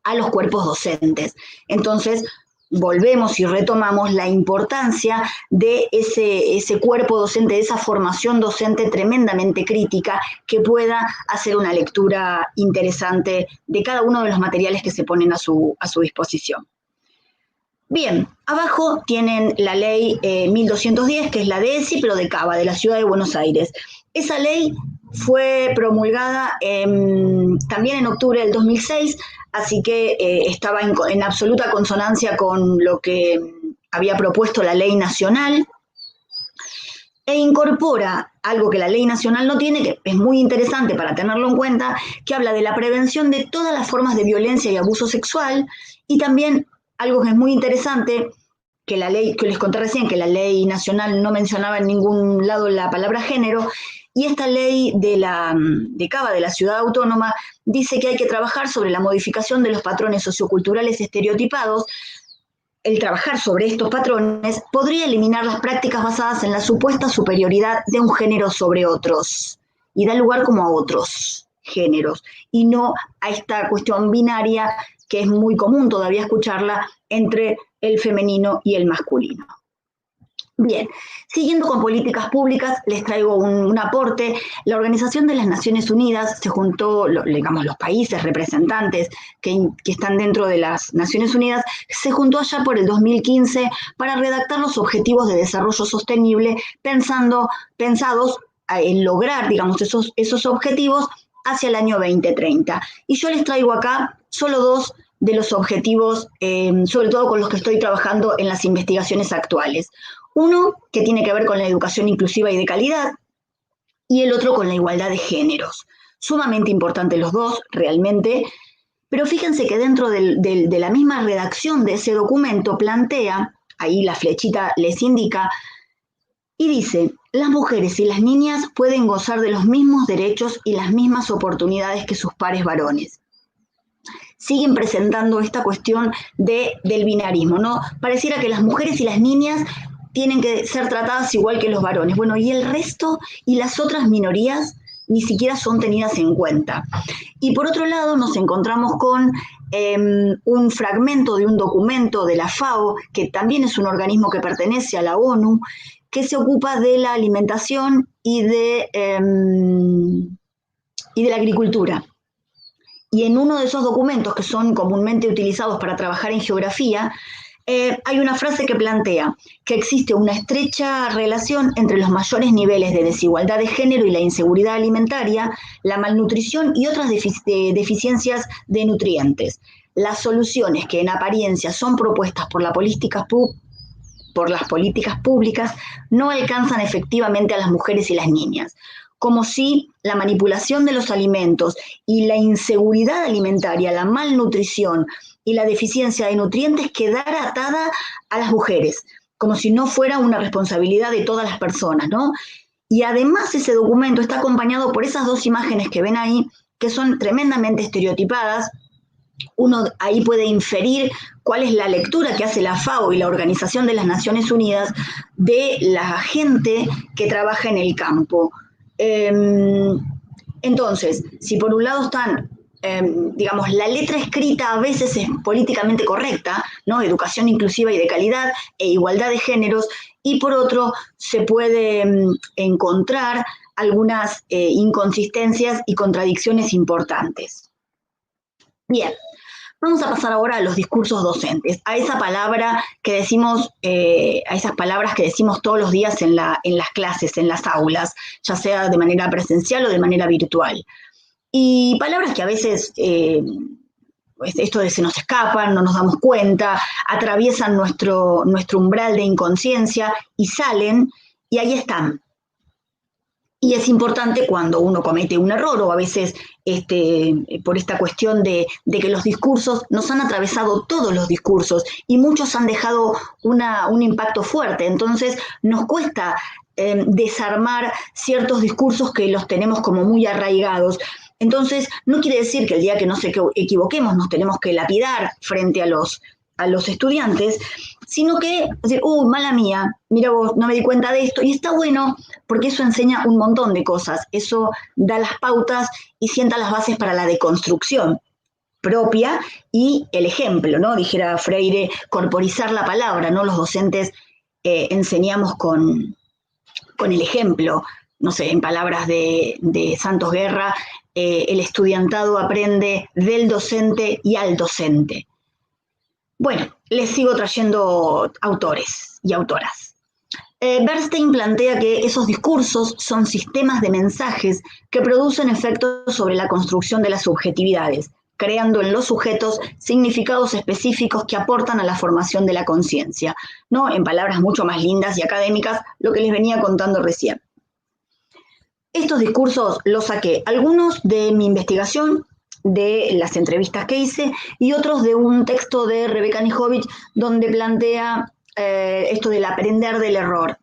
a los cuerpos docentes. Entonces, volvemos y retomamos la importancia de ese cuerpo docente, de esa formación docente tremendamente crítica, que pueda hacer una lectura interesante de cada uno de los materiales que se ponen a su disposición. Bien, abajo tienen la ley 1210, que es la de ESI, pero de Cava, de la ciudad de Buenos Aires. Esa ley fue promulgada también en octubre del 2006, así que estaba en absoluta consonancia con lo que había propuesto la ley nacional, e incorpora algo que la ley nacional no tiene, que es muy interesante para tenerlo en cuenta, que habla de la prevención de todas las formas de violencia y abuso sexual, y también algo que es muy interesante, que la ley, que les conté recién, que la ley nacional no mencionaba en ningún lado la palabra género, y esta ley de Cava, de la ciudad autónoma, dice que hay que trabajar sobre la modificación de los patrones socioculturales estereotipados. El trabajar sobre estos patrones podría eliminar las prácticas basadas en la supuesta superioridad de un género sobre otros, y da lugar como a otros géneros, y no a esta cuestión binaria que es muy común todavía escucharla entre el femenino y el masculino. Bien, siguiendo con políticas públicas, les traigo un aporte. La Organización de las Naciones Unidas se juntó, digamos, los países representantes que están dentro de las Naciones Unidas, se juntó allá por el 2015 para redactar los objetivos de desarrollo sostenible, pensados en lograr, digamos, esos objetivos hacia el año 2030. Y yo les traigo acá solo 2 de los objetivos, sobre todo con los que estoy trabajando en las investigaciones actuales. Uno que tiene que ver con la educación inclusiva y de calidad, y el otro con la igualdad de géneros. Sumamente importantes los dos, realmente, pero fíjense que dentro de la misma redacción de ese documento plantea, ahí la flechita les indica, y dice: las mujeres y las niñas pueden gozar de los mismos derechos y las mismas oportunidades que sus pares varones. Siguen presentando esta cuestión del binarismo, ¿no? Pareciera que las mujeres y las niñas tienen que ser tratadas igual que los varones. Bueno, y el resto y las otras minorías ni siquiera son tenidas en cuenta. Y por otro lado nos encontramos con un fragmento de un documento de la FAO, que también es un organismo que pertenece a la ONU, que se ocupa de la alimentación y de la agricultura. Y en uno de esos documentos, que son comúnmente utilizados para trabajar en geografía, hay una frase que plantea que existe una estrecha relación entre los mayores niveles de desigualdad de género y la inseguridad alimentaria, la malnutrición y otras deficiencias de nutrientes. Las soluciones que en apariencia son propuestas por las políticas públicas no alcanzan efectivamente a las mujeres y las niñas, como si la manipulación de los alimentos y la inseguridad alimentaria, la malnutrición y la deficiencia de nutrientes quedara atada a las mujeres, como si no fuera una responsabilidad de todas las personas, ¿no? Y además ese documento está acompañado por esas 2 imágenes que ven ahí, que son tremendamente estereotipadas. Uno ahí puede inferir cuál es la lectura que hace la FAO y la Organización de las Naciones Unidas de la gente que trabaja en el campo. Entonces, si por un lado están, digamos, la letra escrita a veces es políticamente correcta, ¿no? Educación inclusiva y de calidad e igualdad de géneros, y por otro se puede encontrar algunas inconsistencias y contradicciones importantes. Bien, vamos a pasar ahora a los discursos docentes, a esa palabra que decimos, a esas palabras que decimos todos los días en las clases, en las aulas, ya sea de manera presencial o de manera virtual. Y palabras que a veces esto de se nos escapan, no nos damos cuenta, atraviesan nuestro umbral de inconsciencia y salen, y ahí están. Y es importante cuando uno comete un error o a veces por esta cuestión de que los discursos nos han atravesado todos los discursos y muchos han dejado un impacto fuerte. Entonces nos cuesta desarmar ciertos discursos que los tenemos como muy arraigados. Entonces no quiere decir que el día que nos equivoquemos nos tenemos que lapidar frente a los estudiantes, sino que decir, mala mía, mira vos, no me di cuenta de esto, y está bueno porque eso enseña un montón de cosas, eso da las pautas y sienta las bases para la deconstrucción propia y el ejemplo, ¿no? Dijera Freire, corporizar la palabra, ¿no? Los docentes enseñamos con el ejemplo, no sé, en palabras de Santos Guerra, el estudiantado aprende del docente y al docente. Bueno, les sigo trayendo autores y autoras. Bernstein plantea que esos discursos son sistemas de mensajes que producen efectos sobre la construcción de las subjetividades, creando en los sujetos significados específicos que aportan a la formación de la conciencia, ¿no? En palabras mucho más lindas y académicas, lo que les venía contando recién. Estos discursos los saqué, algunos de mi investigación, de las entrevistas que hice, y otros de un texto de Rebeca Nijovic, donde plantea esto del aprender del error.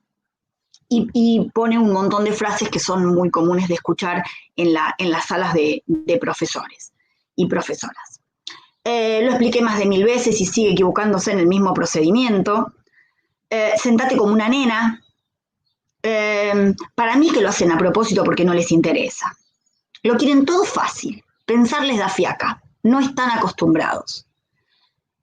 Y pone un montón de frases que son muy comunes de escuchar en las salas de profesores y profesoras. Lo expliqué más de 1000 veces y sigue equivocándose en el mismo procedimiento. Sentate como una nena. Para mí que lo hacen a propósito porque no les interesa. Lo quieren todo fácil. Pensar les da fiaca. No están acostumbrados.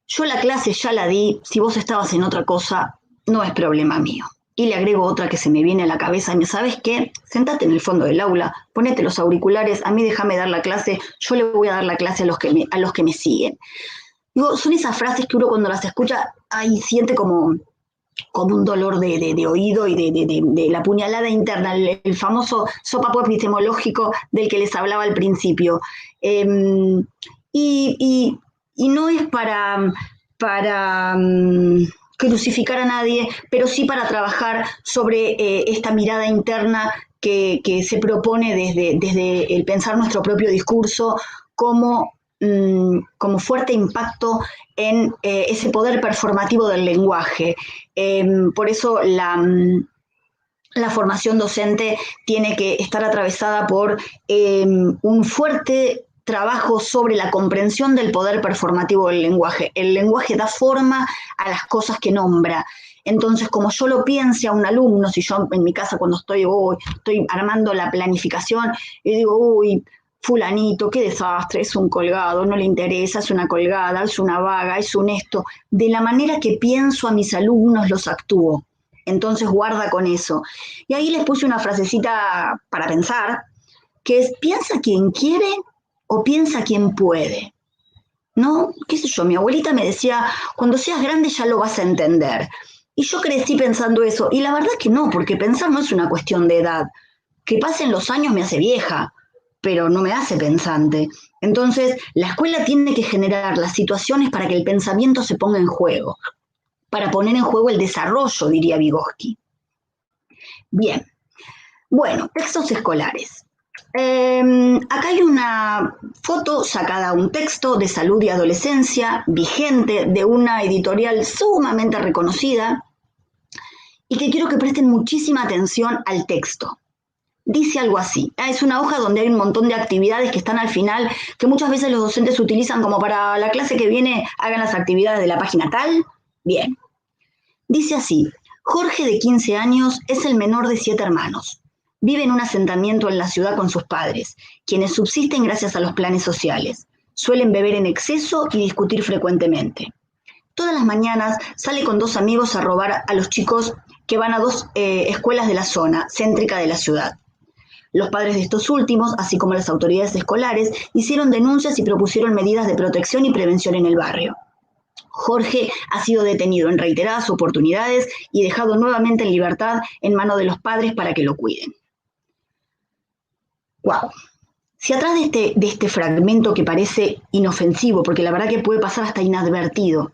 Yo la clase ya la di. Si vos estabas en otra cosa, no es problema mío. Y le agrego otra que se me viene a la cabeza. ¿Y sabes qué? Sentate en el fondo del aula, ponete los auriculares, a mí déjame dar la clase, yo le voy a dar la clase a los que me siguen. Digo, son esas frases que uno cuando las escucha, ahí siente como un dolor de oído y de la puñalada interna, el famoso sopapo epistemológico del que les hablaba al principio. Y no es para crucificar a nadie, pero sí para trabajar sobre esta mirada interna que se propone desde el pensar nuestro propio discurso como fuerte impacto en ese poder performativo del lenguaje. Por eso la formación docente tiene que estar atravesada por un fuerte trabajo sobre la comprensión del poder performativo del lenguaje. El lenguaje da forma a las cosas que nombra. Entonces, como yo lo piense a un alumno, si yo en mi casa cuando estoy armando la planificación y digo, fulanito, qué desastre, es un colgado, no le interesa, es una colgada, es una vaga, es un esto. De la manera que pienso a mis alumnos los actúo. Entonces guarda con eso. Y ahí les puse una frasecita para pensar, que es, piensa quien quiere o piensa quien puede. ¿No? ¿Qué sé yo? Mi abuelita me decía, cuando seas grande ya lo vas a entender. Y yo crecí pensando eso. Y la verdad que no, porque pensar no es una cuestión de edad. Que pasen los años me hace vieja, pero no me hace pensante. Entonces, la escuela tiene que generar las situaciones para que el pensamiento se ponga en juego, para poner en juego el desarrollo, diría Vygotsky. Bien, bueno, textos escolares. Acá hay una foto sacada a un texto de salud y adolescencia, vigente, de una editorial sumamente reconocida, y que quiero que presten muchísima atención al texto. Dice algo así. Es una hoja donde hay un montón de actividades que están al final, que muchas veces los docentes utilizan como para la clase que viene, hagan las actividades de la página tal. Bien. Dice así: Jorge, de 15 años, es el menor de 7 hermanos. Vive en un asentamiento en la ciudad con sus padres, quienes subsisten gracias a los planes sociales. Suelen beber en exceso y discutir frecuentemente. Todas las mañanas sale con 2 amigos a robar a los chicos que van a 2 escuelas de la zona céntrica de la ciudad. Los padres de estos últimos, así como las autoridades escolares, hicieron denuncias y propusieron medidas de protección y prevención en el barrio. Jorge ha sido detenido en reiteradas oportunidades y dejado nuevamente en libertad en manos de los padres para que lo cuiden. ¡Wow! si atrás de este fragmento que parece inofensivo, porque la verdad que puede pasar hasta inadvertido,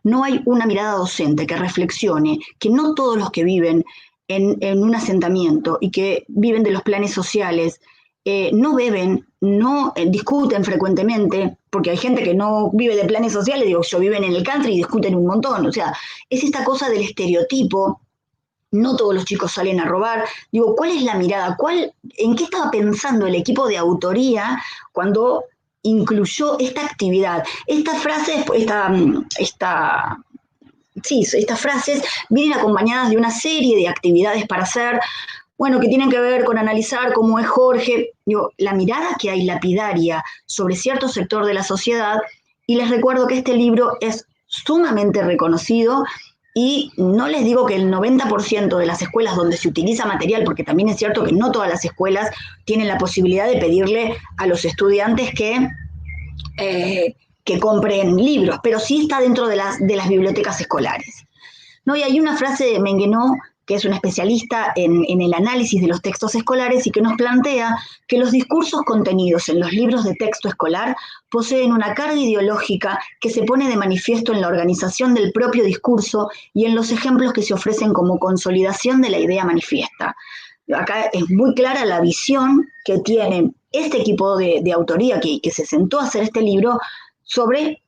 no hay una mirada docente que reflexione que no todos los que viven en un asentamiento y que viven de los planes sociales no beben, no discuten frecuentemente, porque hay gente que no vive de planes sociales, digo, yo viven en el country y discuten un montón, o sea, es esta cosa del estereotipo. No todos los chicos salen a robar. Digo, ¿cuál es la mirada? ¿En qué estaba pensando el equipo de autoría cuando incluyó esta actividad? Estas frases, estas frases vienen acompañadas de una serie de actividades para hacer, bueno, que tienen que ver con analizar cómo es Jorge. Digo, la mirada que hay lapidaria sobre cierto sector de la sociedad, y les recuerdo que este libro es sumamente reconocido. Y no les digo que el 90% de las escuelas donde se utiliza material, porque también es cierto que no todas las escuelas tienen la posibilidad de pedirle a los estudiantes que compren libros, pero sí está dentro de las bibliotecas escolares. ¿No? Y hay una frase de Menguenó, que es un especialista en el análisis de los textos escolares y que nos plantea que los discursos contenidos en los libros de texto escolar poseen una carga ideológica que se pone de manifiesto en la organización del propio discurso y en los ejemplos que se ofrecen como consolidación de la idea manifiesta. Acá es muy clara la visión que tiene este equipo de autoría que se sentó a hacer este libro sobre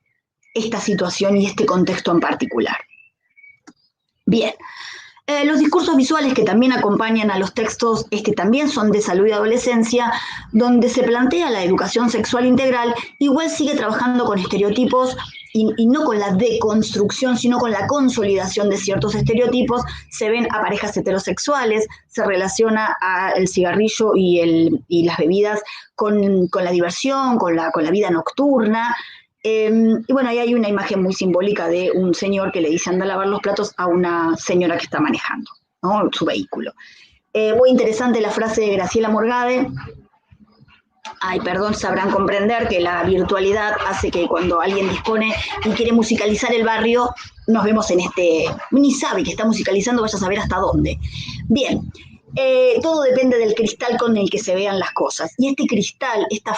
esta situación y este contexto en particular. Bien. Los discursos visuales que también acompañan a los textos también son de Salud y Adolescencia, donde se plantea la educación sexual integral. Igual sigue trabajando con estereotipos y no con la deconstrucción, sino con la consolidación de ciertos estereotipos. Se ven a parejas heterosexuales, se relaciona el cigarrillo y las bebidas con la diversión, con la vida nocturna. Y bueno, ahí hay una imagen muy simbólica de un señor que le dice anda a lavar los platos a una señora que está manejando, ¿no? Su vehículo. Muy interesante la frase de Graciela Morgade. Ay, perdón, sabrán comprender que la virtualidad hace que cuando alguien dispone y quiere musicalizar el barrio, nos vemos ni sabe que está musicalizando, vaya a saber hasta dónde. Bien. Todo depende del cristal con el que se vean las cosas. Y este cristal, esta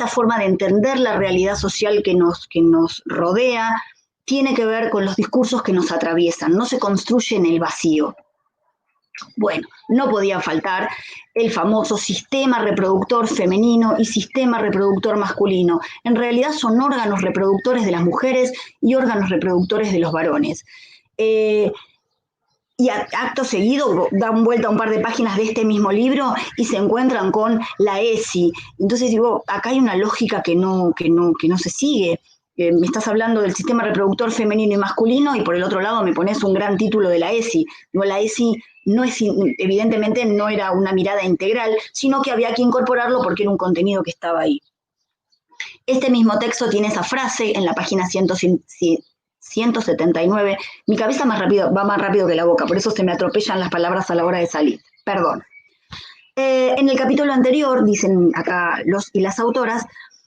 forma de entender la realidad social que nos rodea, tiene que ver con los discursos que nos atraviesan, no se construye en el vacío. Bueno, no podía faltar el famoso sistema reproductor femenino y sistema reproductor masculino. En realidad son órganos reproductores de las mujeres y órganos reproductores de los varones. Y acto seguido dan vuelta a un par de páginas de este mismo libro y se encuentran con la ESI. Entonces digo, acá hay una lógica que no se sigue. Me estás hablando del sistema reproductor femenino y masculino y por el otro lado me pones un gran título de la ESI. Digo, la ESI evidentemente no era una mirada integral, sino que había que incorporarlo porque era un contenido que estaba ahí. Este mismo texto tiene esa frase en la página 179, mi cabeza va más rápido que la boca, por eso se me atropellan las palabras a la hora de salir, perdón. En el capítulo anterior, dicen acá los y las autoras,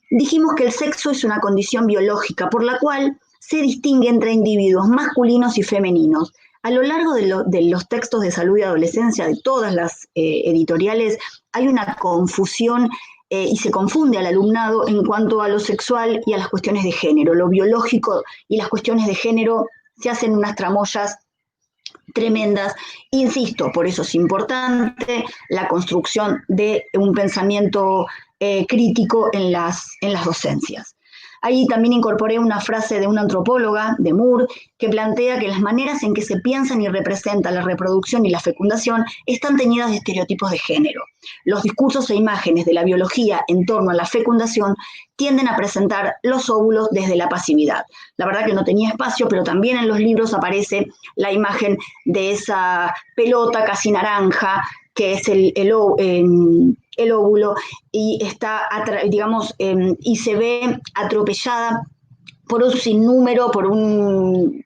dijimos que el sexo es una condición biológica por la cual se distingue entre individuos masculinos y femeninos. A lo largo de los textos de Salud y Adolescencia, de todas las editoriales, hay una confusión y se confunde al alumnado en cuanto a lo sexual y a las cuestiones de género. Lo biológico y las cuestiones de género se hacen unas tramoyas tremendas. Insisto, por eso es importante la construcción de un pensamiento crítico en las docencias. Ahí también incorporé una frase de una antropóloga, de Moore, que plantea que las maneras en que se piensan y representan la reproducción y la fecundación están teñidas de estereotipos de género. Los discursos e imágenes de la biología en torno a la fecundación tienden a presentar los óvulos desde la pasividad. La verdad que no tenía espacio, pero también en los libros aparece la imagen de esa pelota casi naranja, que es el óvulo, y está, y se ve atropellada por un sinnúmero, por un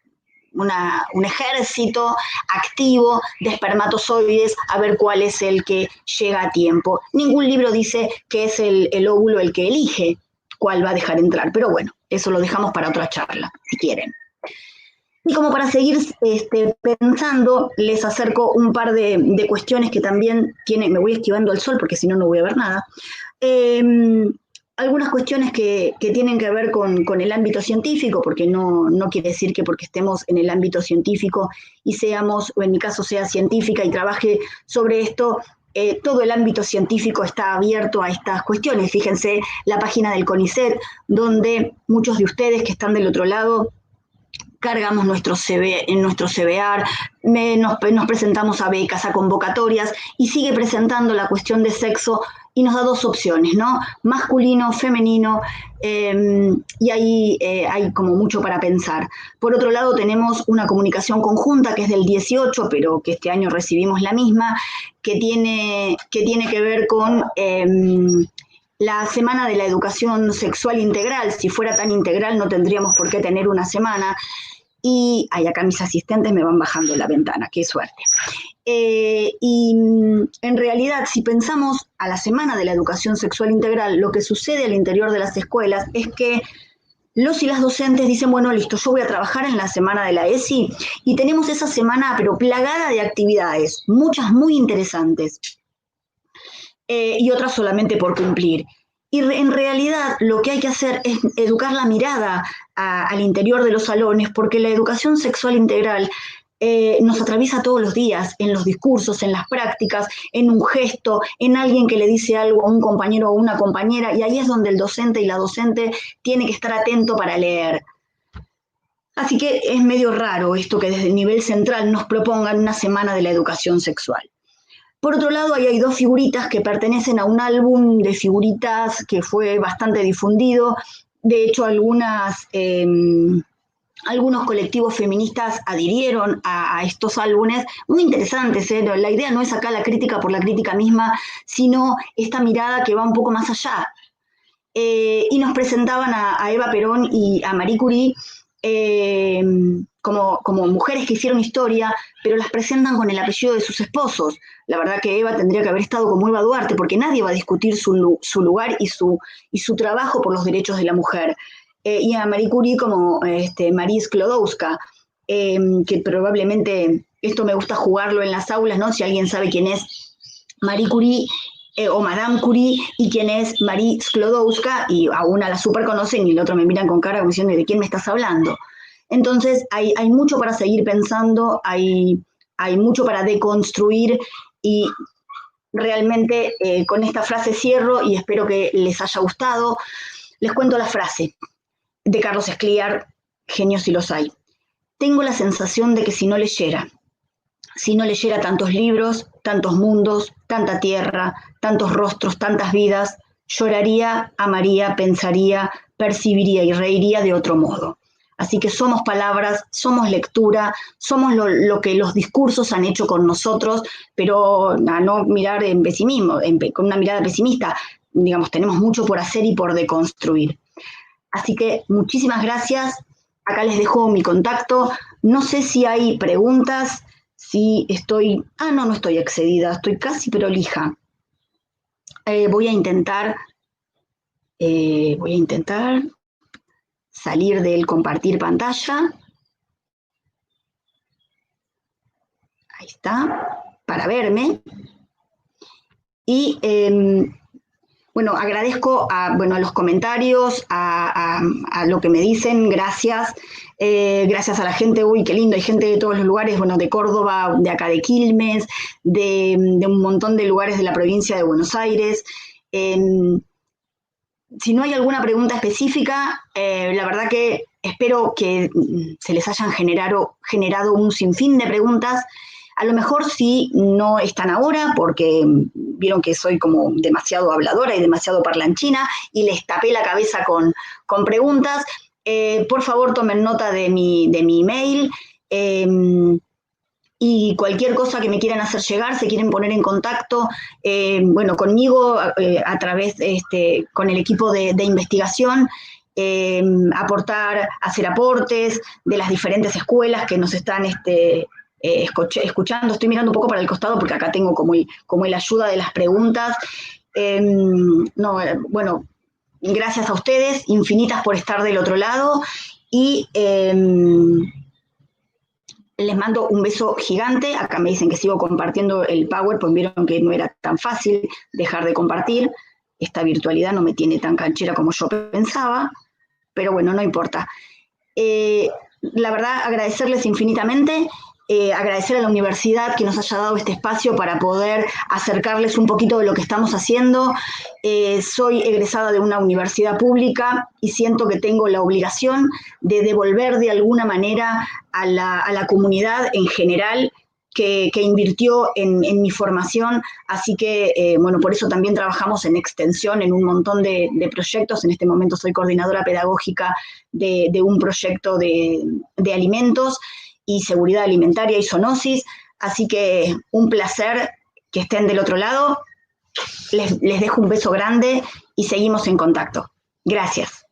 ejército activo de espermatozoides a ver cuál es el que llega a tiempo. Ningún libro dice que es el óvulo el que elige cuál va a dejar entrar, pero bueno, eso lo dejamos para otra charla, si quieren. Y como para seguir pensando, les acerco un par de cuestiones que también me voy esquivando al sol porque si no, no voy a ver nada. Algunas cuestiones que tienen que ver con el ámbito científico, porque no quiere decir que porque estemos en el ámbito científico y seamos, o en mi caso sea científica y trabaje sobre esto, todo el ámbito científico está abierto a estas cuestiones. Fíjense la página del CONICET, donde muchos de ustedes que están del otro lado cargamos nuestro CBAR, nos presentamos a becas, a convocatorias, y sigue presentando la cuestión de sexo y nos da dos opciones, ¿no? Masculino, femenino, y ahí hay como mucho para pensar. Por otro lado, tenemos una comunicación conjunta que es del 18, pero que este año recibimos la misma, que tiene que ver con la Semana de la Educación Sexual Integral. Si fuera tan integral no tendríamos por qué tener una semana. Y acá mis asistentes me van bajando la ventana, qué suerte. Y en realidad, si pensamos a la Semana de la Educación Sexual Integral, lo que sucede al interior de las escuelas es que los y las docentes dicen, bueno, listo, yo voy a trabajar en la semana de la ESI, y tenemos esa semana, pero plagada de actividades, muchas muy interesantes, y otras solamente por cumplir. Y en realidad lo que hay que hacer es educar la mirada al interior de los salones, porque la educación sexual integral nos atraviesa todos los días, en los discursos, en las prácticas, en un gesto, en alguien que le dice algo a un compañero o una compañera, y ahí es donde el docente y la docente tiene que estar atento para leer. Así que es medio raro esto que desde el nivel central nos propongan una semana de la educación sexual. Por otro lado, ahí hay dos figuritas que pertenecen a un álbum de figuritas que fue bastante difundido. De hecho, algunos colectivos feministas adhirieron a estos álbumes, muy interesantes. La idea no es acá la crítica por la crítica misma, sino esta mirada que va un poco más allá. Y nos presentaban a Eva Perón y a Marie Curie como mujeres que hicieron historia, pero las presentan con el apellido de sus esposos. La verdad que Eva tendría que haber estado como Eva Duarte, porque nadie va a discutir su lugar y su trabajo por los derechos de la mujer. Y a Marie Curie como Marie Sklodowska, que probablemente, esto me gusta jugarlo en las aulas, ¿no? Si alguien sabe quién es Marie Curie, o Madame Curie, y quién es Marie Sklodowska, y a una la super conocen y el otro me miran con cara como diciendo, ¿de quién me estás hablando? Entonces hay mucho para seguir pensando, hay mucho para deconstruir, y realmente con esta frase cierro y espero que les haya gustado. Les cuento la frase de Carlos Escliar, genios si los hay. Tengo la sensación de que si no leyera tantos libros, tantos mundos, tanta tierra, tantos rostros, tantas vidas, lloraría, amaría, pensaría, percibiría y reiría de otro modo. Así que somos palabras, somos lectura, somos lo que los discursos han hecho con nosotros, pero a no mirar en pesimismo, con una mirada pesimista. Digamos, tenemos mucho por hacer y por deconstruir. Así que muchísimas gracias. Acá les dejo mi contacto. No sé si hay preguntas, si estoy... no estoy excedida, estoy casi prolija. Voy a intentar salir del compartir pantalla. Ahí está, para verme. Y bueno, agradezco a los comentarios, a lo que me dicen, gracias. Gracias a la gente, uy, qué lindo, hay gente de todos los lugares, bueno, de Córdoba, de acá de Quilmes, de un montón de lugares de la provincia de Buenos Aires. Si no hay alguna pregunta específica, la verdad que espero que se les hayan generado un sinfín de preguntas. A lo mejor sí no están ahora porque vieron que soy como demasiado habladora y demasiado parlanchina y les tapé la cabeza con preguntas. Por favor, tomen nota de mi email. Y cualquier cosa que me quieran hacer llegar, se quieren poner en contacto, conmigo a través, con el equipo de investigación, hacer aportes de las diferentes escuelas que nos están escuchando. Estoy mirando un poco para el costado porque acá tengo como el ayuda de las preguntas. Gracias a ustedes, infinitas por estar del otro lado, y les mando un beso gigante. Acá me dicen que sigo compartiendo el PowerPoint, vieron que no era tan fácil dejar de compartir. esta virtualidad no me tiene tan canchera como yo pensaba, pero bueno, no importa. La verdad, agradecerles infinitamente, agradecer a la universidad que nos haya dado este espacio para poder acercarles un poquito de lo que estamos haciendo. Soy egresada de una universidad pública y siento que tengo la obligación de devolver de alguna manera a la comunidad en general que invirtió en mi formación, así que, bueno, por eso también trabajamos en extensión en un montón de proyectos. En este momento soy coordinadora pedagógica de un proyecto de alimentos y seguridad alimentaria y zoonosis, así que un placer que estén del otro lado. Les dejo un beso grande y seguimos en contacto. Gracias.